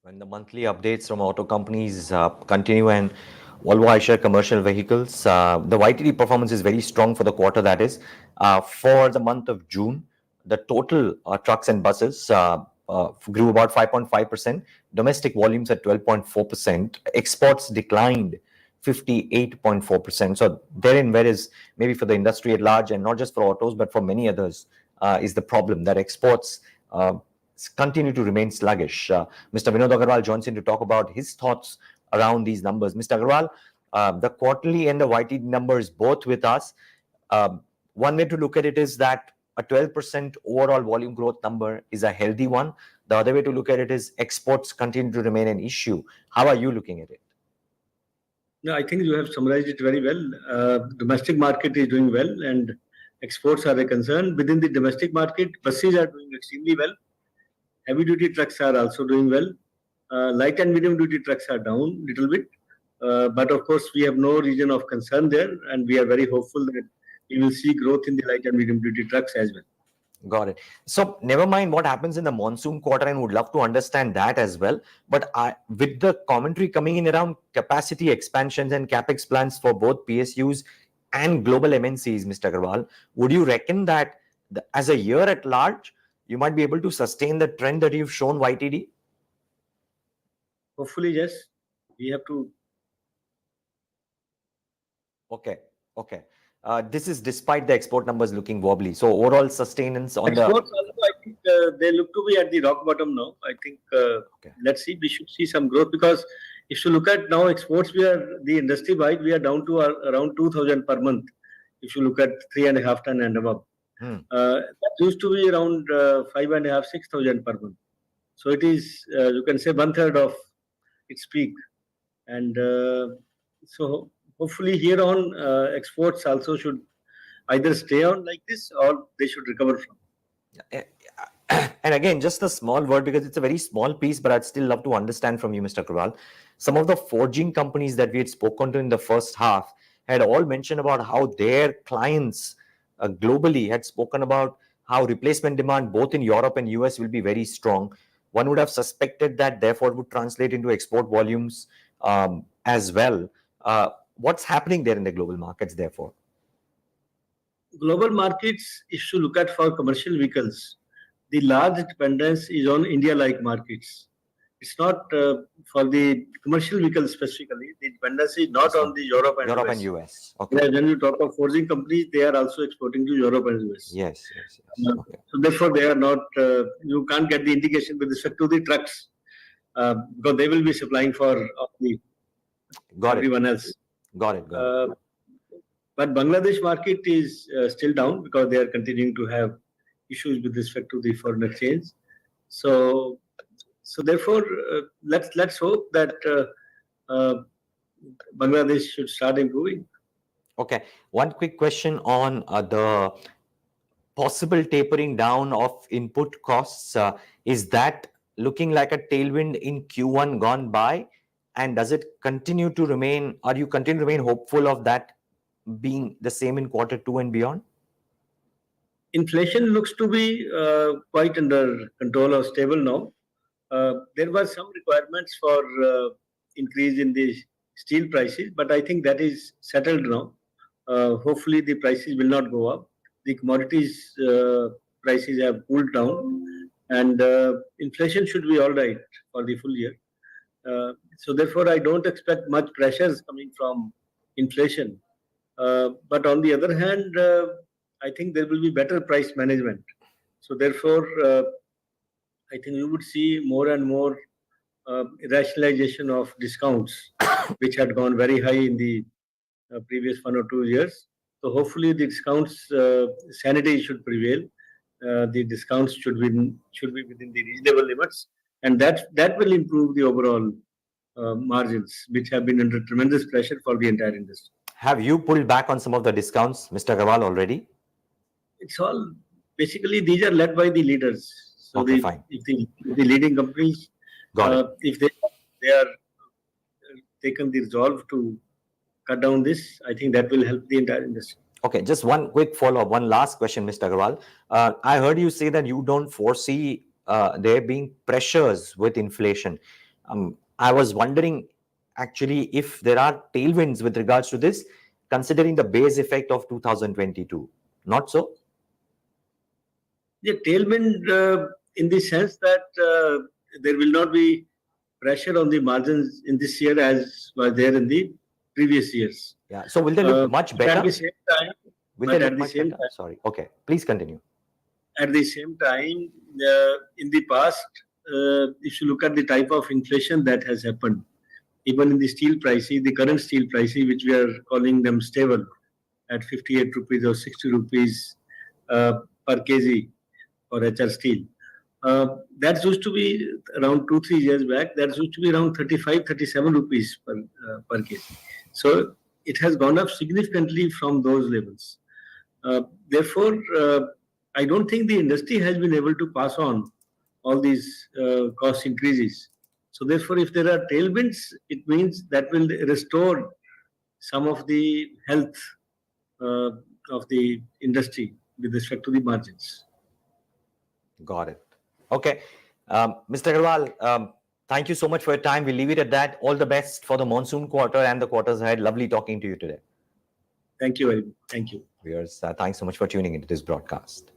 When the monthly updates from auto companies continue and Volvo Eicher commercial vehicles, the YTD performance is very strong for the quarter. That is, for the month of June, the total trucks and buses grew about 5.5%. Domestic volumes at 12.4%. Exports declined 58.4%. So therein, whereas maybe for the industry at large, and not just for autos, but for many others, is the problem that exports continue to remain sluggish. Mr. Vinod Aggarwal joins in to talk about his thoughts around these numbers. Mr. Aggarwal, the quarterly and the YTD numbers both with us. One way to look at it is that a 12% overall volume growth number is a healthy one. The other way to look at it is exports continue to remain an issue. How are you looking at it? No, I think you have summarized it very well. Domestic market is doing well and exports are a concern. Within the domestic market, buses are doing extremely well. Heavy duty trucks are also doing well. Light and medium duty trucks are down a little bit. But of course, we have no reason of concern there. And we are very hopeful that we will see growth in the light and medium duty trucks as well. Got it. So never mind what happens in the monsoon quarter, and would love to understand that as well. But with the commentary coming in around capacity expansions and capex plans for both PSUs and global MNCs, Mr. Aggarwal, would you reckon that as a year at large, you might be able to sustain the trend that you've shown YTD? Hopefully, yes. We have to. Okay. This is despite the export numbers looking wobbly. So overall sustenance on exports also, I think they look to be at the rock bottom now. I think let's see, we should see some growth because if you look at now exports, the industry wide, we are down to around 2,000 per month. If you look at 3.5 ton and above. That used to be around 5.5, 6,000 per month. So it is, you can say, 1/3 of its peak. And so hopefully here on, exports also should either stay on like this or they should recover from. And again, just a small word because it's a very small piece, but I'd still love to understand from you, Mr. Aggarwal. Some of the forging companies that we had spoken to in the first half had all mentioned about how their clients globally had spoken about how replacement demand both in Europe and US will be very strong. One would have suspected that therefore would translate into export volumes as well. What's happening there in the global markets therefore? Global markets, if you look at for commercial vehicles, the large dependence is on India-like markets. It's not for the commercial vehicles specifically. The dependency is not on the Europe and US. Okay. When you talk of forging companies, they are also exporting to Europe and US. Yes. Okay. So therefore, they are not. You can't get the indication with respect to the trucks because they will be supplying for everyone else. Got it. But Bangladesh market is still down because they are continuing to have issues with respect to the foreign exchange. So therefore, let's hope that Bangladesh should start improving. Okay. One quick question on the possible tapering down of input costs. Is that looking like a tailwind in Q1 gone by? And does it continue to remain, are you continue to remain hopeful of that being the same in Q2 and beyond? Inflation looks to be quite under control or stable now. There were some requirements for increase in the steel prices, but I think that is settled now. Hopefully, the prices will not go up. The commodities prices have cooled down, and inflation should be all right for the full year. So therefore, I don't expect much pressures coming from inflation. But on the other hand, I think there will be better price management. So therefore, I think you would see more and more rationalization of discounts, which had gone very high in the previous 1 or 2 years. So hopefully, the discounts sanity should prevail. The discounts should be within the reasonable limits, and that will improve the overall margins, which have been under tremendous pressure for the entire industry. Have you pulled back on some of the discounts, Mr. Aggarwal, already? It's all basically these are led by the leaders. So fine. If the leading companies, if they are taken the resolve to cut down this, I think that will help the entire industry. Okay, just one quick follow-up, one last question, Mr. Aggarwal. I heard you say that you don't foresee there being pressures with inflation. I was wondering actually if there are tailwinds with regards to this, considering the base effect of 2022. Not so? The tailwind in the sense that there will not be pressure on the margins in this year as was there in the previous years. Yeah. So will they look much But at better? the same time, Will they but look at the much same better? time, Sorry. Okay. Please continue. at the same time, in the past, if you look at the type of inflation that has happened, even in the steel prices, the current steel prices, which we are calling them stable at 58 rupees or 60 rupees per kg for HR steel. That used to be around 2-3 years back. That used to be around 35-37 rupees per kg. So it has gone up significantly from those levels. Therefore, I don't think the industry has been able to pass on all these cost increases. So therefore, if there are tailwinds, it means that will restore some of the health uh, of the industry with respect to the margins. Got it. Okay. Mr. Agarwal, thank you so much for your time. We'll leave it at that. All the best for the monsoon quarter and the quarters ahead. Lovely talking to you today. Thank you very much. Thank you. Viewers, thanks so much for tuning into this broadcast.